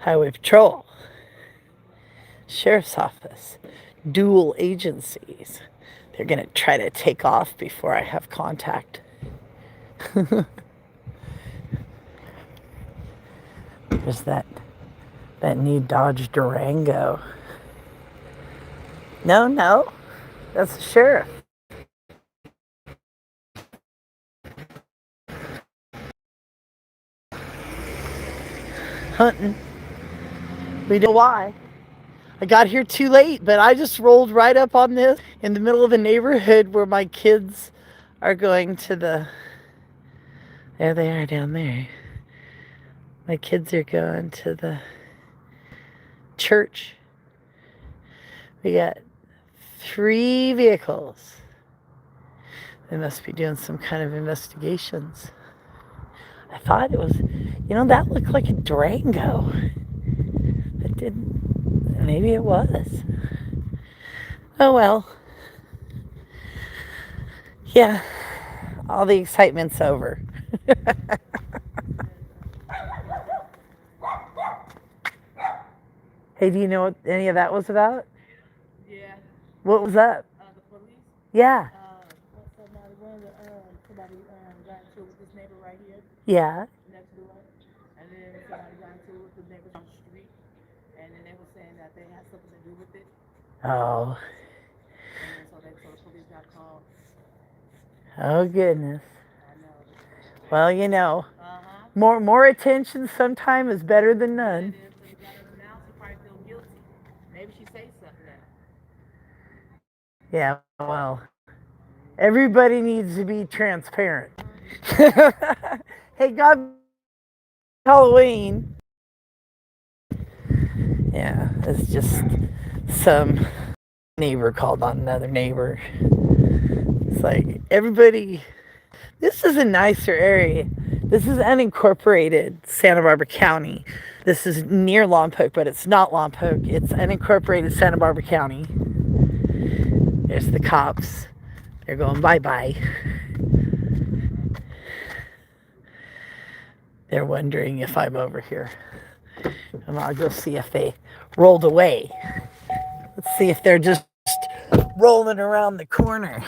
Highway Patrol, Sheriff's Office, dual agencies. They're going to try to take off before I have contact. There's that new Dodge Durango. No, that's the sheriff. Hunting. We don't know why. I got here too late, but I just rolled right up on this in the middle of a neighborhood where my kids are going to the... There they are down there. My kids are going to the church. We got 3 vehicles. They must be doing some kind of investigations. I thought it was, that looked like a Durango. It didn't. Maybe it was. Oh well. Yeah, all the excitement's over. Hey, do you know what any of that was about? Yeah. What was up? The police. Yeah. Somebody got into it with this neighbor right here Yeah. next door, and then somebody got into it with the neighbors on the street, and then they were saying that they had something to do with it, Oh. and then so the police got called. Oh goodness. I know. Well, Uh-huh. more attention sometime is better than none. It is. So you got to announce she probably feel guilty. Maybe she say something now. Yeah, well, everybody needs to be transparent. Hey, God, Halloween. Yeah, it's just some neighbor called on another neighbor. It's like everybody, this is a nicer area. This is unincorporated Santa Barbara County. This is near Lompoc, but it's not Lompoc. It's unincorporated Santa Barbara County. There's the cops. They're going bye-bye. They're wondering if I'm over here. And I'll go see if they rolled away. Let's see if they're just rolling around the corner.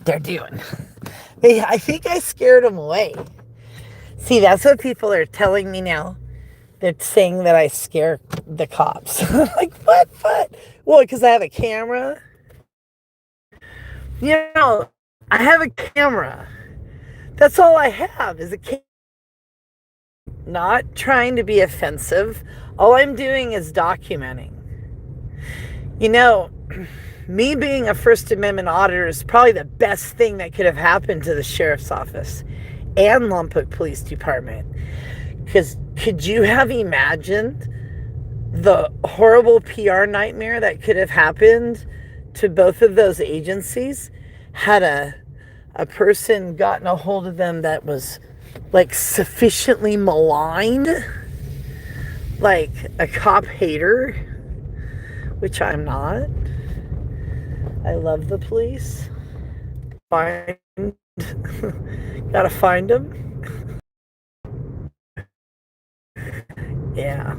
They're doing. I think I scared them away. See, that's what people are telling me now. They're saying that I scare the cops. Like, what? Well, because I have a camera. I have a camera. That's all I have is a camera. Not trying to be offensive. All I'm doing is documenting. Me being a First Amendment auditor is probably the best thing that could have happened to the Sheriff's Office and Lompoc Police Department. Because could you have imagined the horrible PR nightmare that could have happened to both of those agencies had a person gotten a hold of them that was like sufficiently maligned, like a cop hater, which I'm not. I love the police. Gotta find them. Yeah.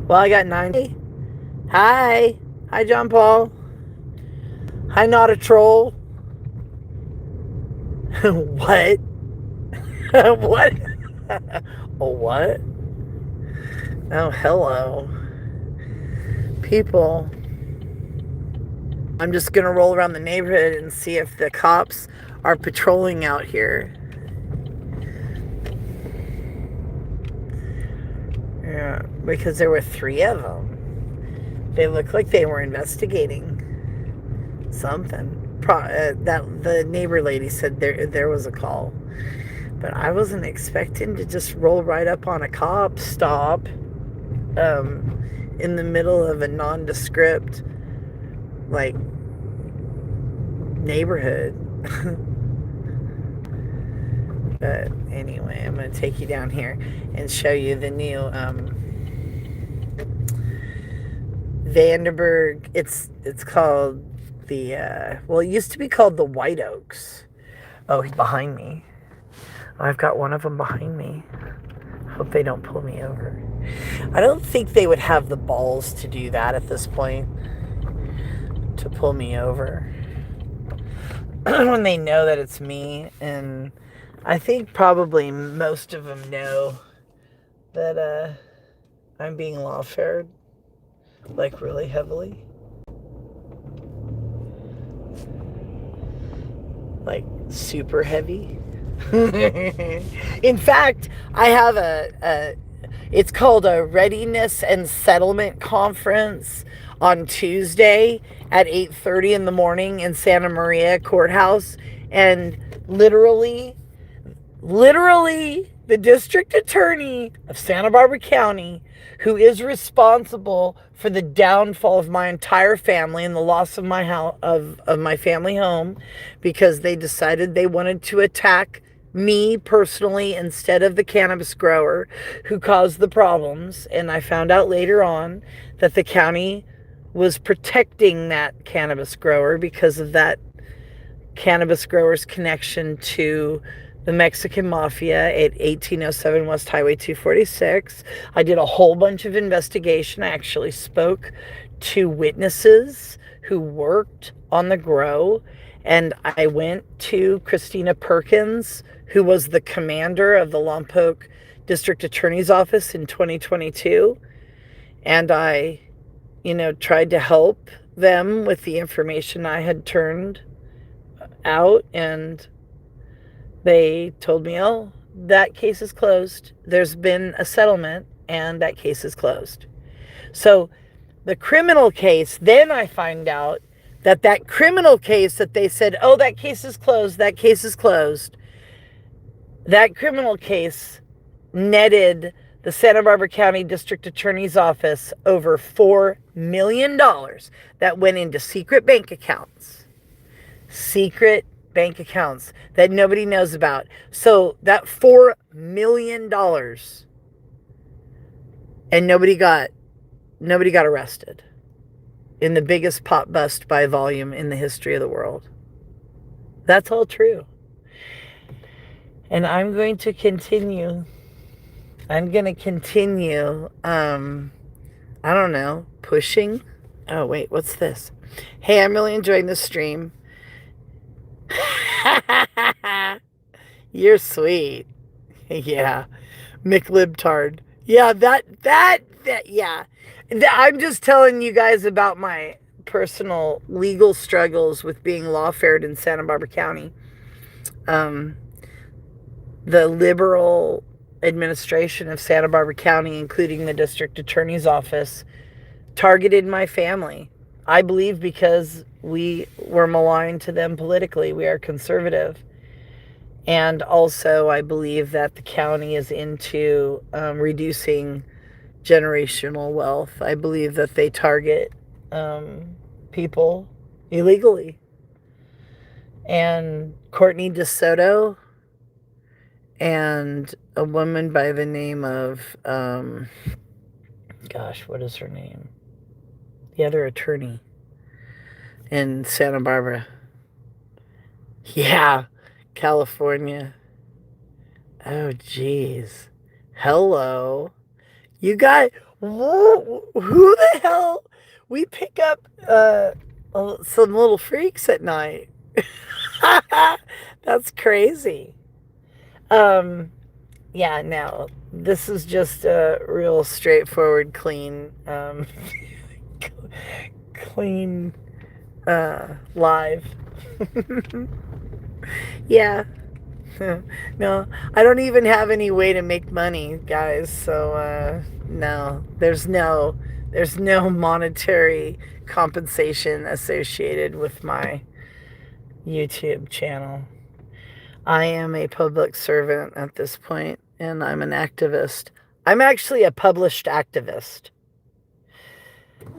Well, I got 90. Hi, John Paul. Hi, not a troll. What? What? Oh, what? Oh, hello. People. I'm just going to roll around the neighborhood and see if the cops are patrolling out here. Yeah, because there were 3 of them. They looked like they were investigating something. The neighbor lady said there was a call. But I wasn't expecting to just roll right up on a cop stop in the middle of a nondescript, like, neighborhood. But anyway, I'm going to take you down here and show you the new Vanderburg. It's called the, it used to be called the White Oaks. Oh, he's behind me. I've got one of them behind me. Hope they don't pull me over. I don't think they would have the balls to do that at this point, to pull me over when they know that it's me. And I think probably most of them know that I'm being lawfared, like really heavily. Like super heavy. In fact, I have it's called a readiness and settlement conference on Tuesday at 8:30 in the morning in Santa Maria Courthouse. And literally, the district attorney of Santa Barbara County, who is responsible for the downfall of my entire family and the loss of my house, of my family home, because they decided they wanted to attack me personally instead of the cannabis grower who caused the problems. And I found out later on that the county was protecting that cannabis grower because of that cannabis grower's connection to the Mexican Mafia at 1807 West Highway 246. I did a whole bunch of investigation. I actually spoke to witnesses who worked on the grow, and I went to Christina Perkins, who was the commander of the Lompoc District Attorney's Office in 2022, and I, tried to help them with the information I had turned out, and they told me, oh, that case is closed. There's been a settlement and that case is closed. So the criminal case, then I find out that criminal case that they said, oh, that case is closed, that criminal case netted the Santa Barbara County District Attorney's Office over $4 million that went into secret bank accounts. Secret bank accounts that nobody knows about. So that $4 million, and nobody got arrested in the biggest pot bust by volume in the history of the world. That's all true. And I'm going to continue. I don't know, pushing. Oh, wait, what's this? Hey, I'm really enjoying this stream. You're sweet. Yeah. McLibtard. Yeah, yeah. I'm just telling you guys about my personal legal struggles with being lawfared in Santa Barbara County. The liberal administration of Santa Barbara County, including the district attorney's office, targeted my family. I believe because we were maligned to them politically. We are conservative. And also, I believe that the county is into reducing generational wealth. I believe that they target people illegally. And Courtney DeSoto and a woman by the name of, what is her name? The other attorney in Santa Barbara. Yeah, California. Oh, geez. Hello. You guys, who the hell? We pick up some little freaks at night. That's crazy. Yeah, no, this is just a real straightforward, clean, live. Yeah. No, I don't even have any way to make money, guys. So, no, there's no monetary compensation associated with my YouTube channel. I am a public servant at this point, and I'm an activist. I'm actually a published activist.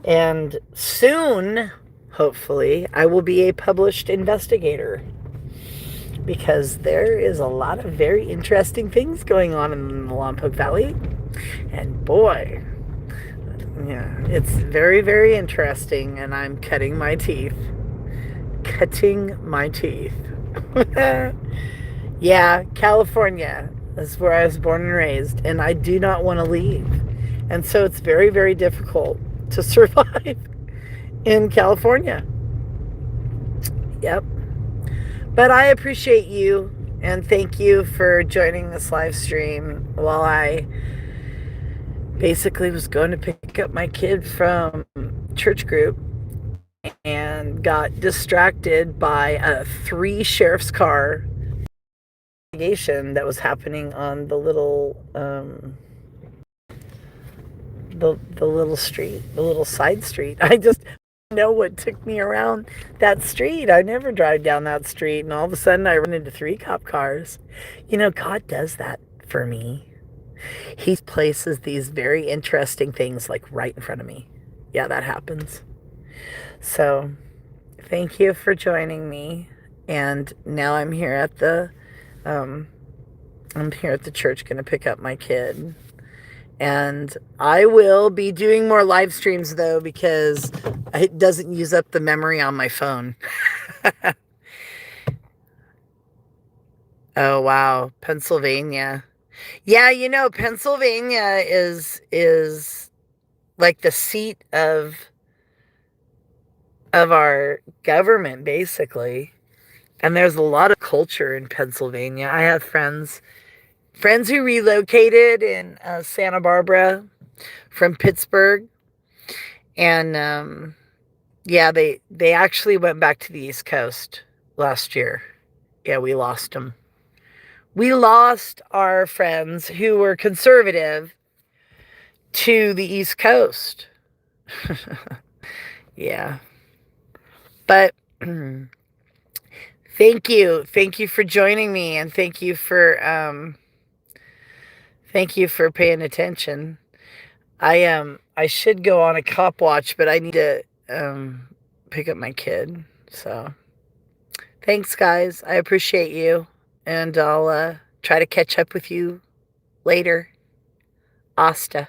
And soon, hopefully, I will be a published investigator. Because there is a lot of very interesting things going on in the Lompoc Valley. And boy, yeah, it's very, very interesting, and I'm cutting my teeth. Yeah, California. This is where I was born and raised, and I do not want to leave. And so it's very, very difficult to survive in California. Yep. But I appreciate you, and thank you for joining this live stream while I basically was going to pick up my kid from church group and got distracted by a 3 sheriff's car investigation that was happening on the little the little street, the little side street. I just know what took me around that street. I never drive down that street, and all of a sudden I run into 3 cop cars. You know, God does that for me. He places these very interesting things like right in front of me. Yeah, that happens. So, thank you for joining me. And now I'm here at the church going to pick up my kid. And I will be doing more live streams though, because it doesn't use up the memory on my phone. Oh wow, Pennsylvania. Yeah, you know, Pennsylvania is like the seat of our government basically. And there's a lot of culture in Pennsylvania. I have friends who relocated in Santa Barbara from Pittsburgh, and yeah, they actually went back to the East Coast last year. Yeah, we lost them. We lost our friends who were conservative to the East Coast. Yeah. But thank you for joining me, and thank you for paying attention. I should go on a cop watch, but I need to pick up my kid. So thanks guys. I appreciate you, and I'll try to catch up with you later. Asta.